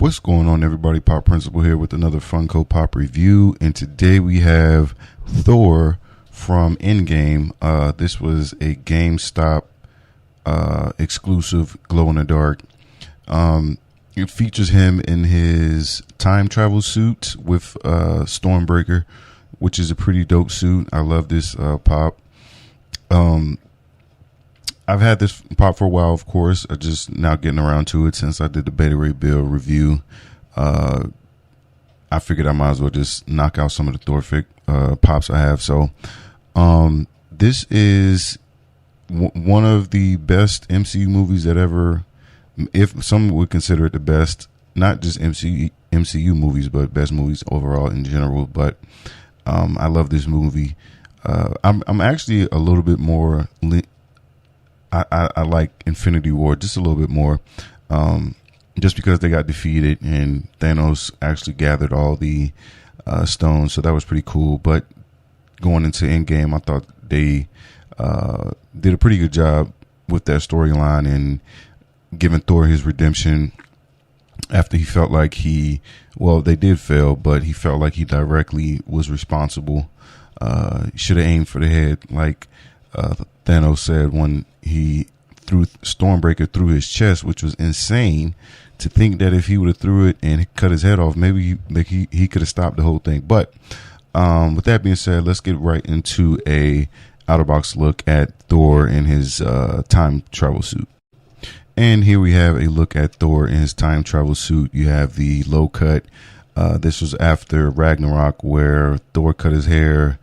What's going on, everybody? Pop Principal here with another Funko Pop review, and today we have Thor from Endgame. This was a GameStop exclusive glow in the dark. It features him in his time travel suit with Stormbreaker, which is a pretty dope suit. I love this pop. I've had this pop for a while, of course. I just now getting around to it since I did the Beta Ray Bill review. I figured I might as well just knock out some of the Thor pops I have. So this is one of the best MCU movies that ever, if some would consider it the best, not just MCU movies, but best movies overall in general. But I love this movie. I'm actually a little bit more. I like Infinity War just a little bit more, just because they got defeated and Thanos actually gathered all the stones, so that was pretty cool. But going into Endgame, I thought they did a pretty good job with that storyline and giving Thor his redemption after he felt like they did fail, but he felt like he directly was responsible. Should have aimed for the head, like Thanos said when he threw Stormbreaker through his chest, which was insane to think that if he would have threw it and cut his head off, maybe he could have stopped the whole thing. But with that being said, let's get right into a out-of-box look at Thor in his time travel suit. And here we have a look at Thor in his time travel suit. You have the low cut. This was after Ragnarok, where Thor cut his hair,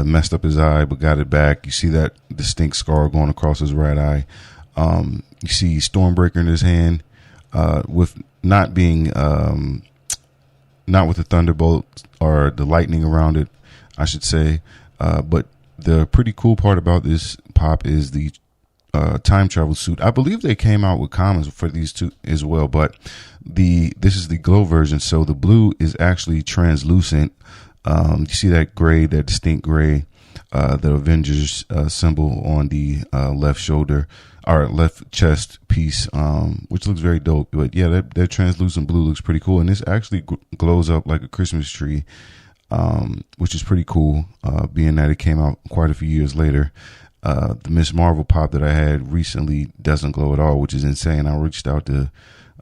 messed up his eye, but got it back. You see that distinct scar going across his right eye. You see Stormbreaker in his hand, with not with the thunderbolt or the lightning around it, I should say. But the pretty cool part about this pop is the time travel suit. I believe they came out with commons for these two as well, but this is the glow version, so the blue is actually translucent. You see that gray, that distinct gray, the Avengers symbol on the left shoulder or left chest piece, which looks very dope. But yeah, that translucent blue looks pretty cool, and this actually glows up like a Christmas tree, which is pretty cool, being that it came out quite a few years later. The Miss Marvel pop that I had recently doesn't glow at all, which is insane. I reached out to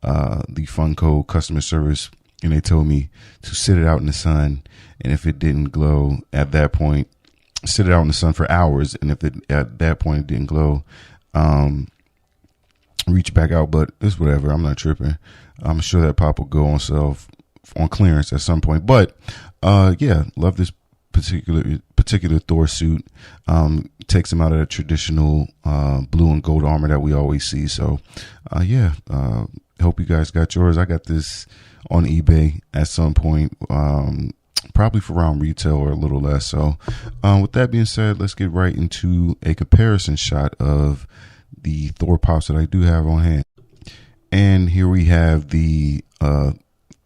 the Funko customer service, and they told me to sit it out in the sun, and if it didn't glow at that point, sit it out in the sun for hours, and if at that point it didn't glow, reach back out. But it's whatever, I'm not tripping. I'm sure that pop will go on sale on clearance at some point. But yeah, love this particular Thor suit. Takes him out of that traditional blue and gold armor that we always see. So yeah, hope you guys got yours. I got this on eBay at some point, probably for around retail or a little less. So with that being said, let's get right into a comparison shot of the Thor pops that I do have on hand. And here we have the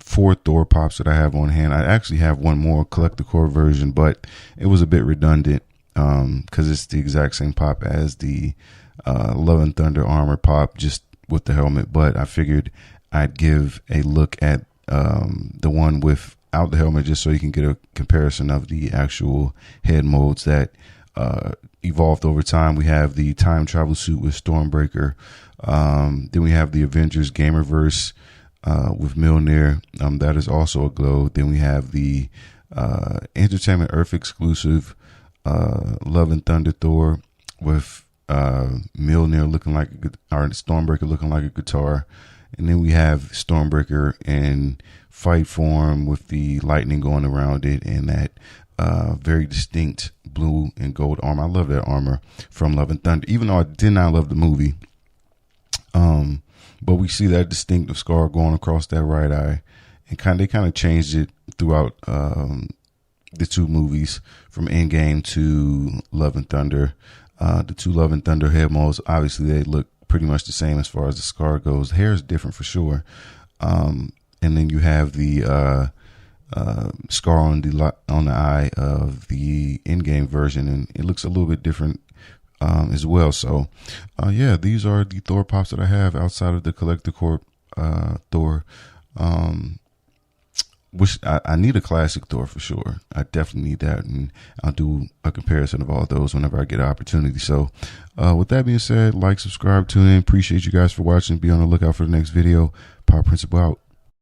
4 Thor pops that I have on hand. I actually have one more collector version, but it was a bit redundant because it's the exact same pop as the Love and Thunder armor pop, just with the helmet. But I figured I'd give a look at the one without the helmet, just so you can get a comparison of the actual head molds that evolved over time. We have the time travel suit with Stormbreaker. Then we have the Avengers Gamerverse with Mjolnir. That is also a glow. Then we have the Entertainment Earth exclusive Love and Thunder Thor with Mjolnir looking like or Stormbreaker looking like a guitar. And then we have Stormbreaker in fight form with the lightning going around it and that very distinct blue and gold armor. I love that armor from Love and Thunder, even though I did not love the movie. But we see that distinctive scar going across that right eye, and they kind of changed it throughout the two movies from Endgame to Love and Thunder. The two Love and Thunder head molds, obviously they look pretty much the same as far as the scar goes. The hair is different for sure. And then you have the scar on the eye of the Endgame version, and it looks a little bit different as well. So yeah, these are the Thor pops that I have outside of the Collector Corp Thor. wish I need a classic Thor for sure. I definitely need that, and I'll do a comparison of all those whenever I get an opportunity. So, with that being said, like, subscribe, tune in. Appreciate you guys for watching. Be on the lookout for the next video. Power Principle out.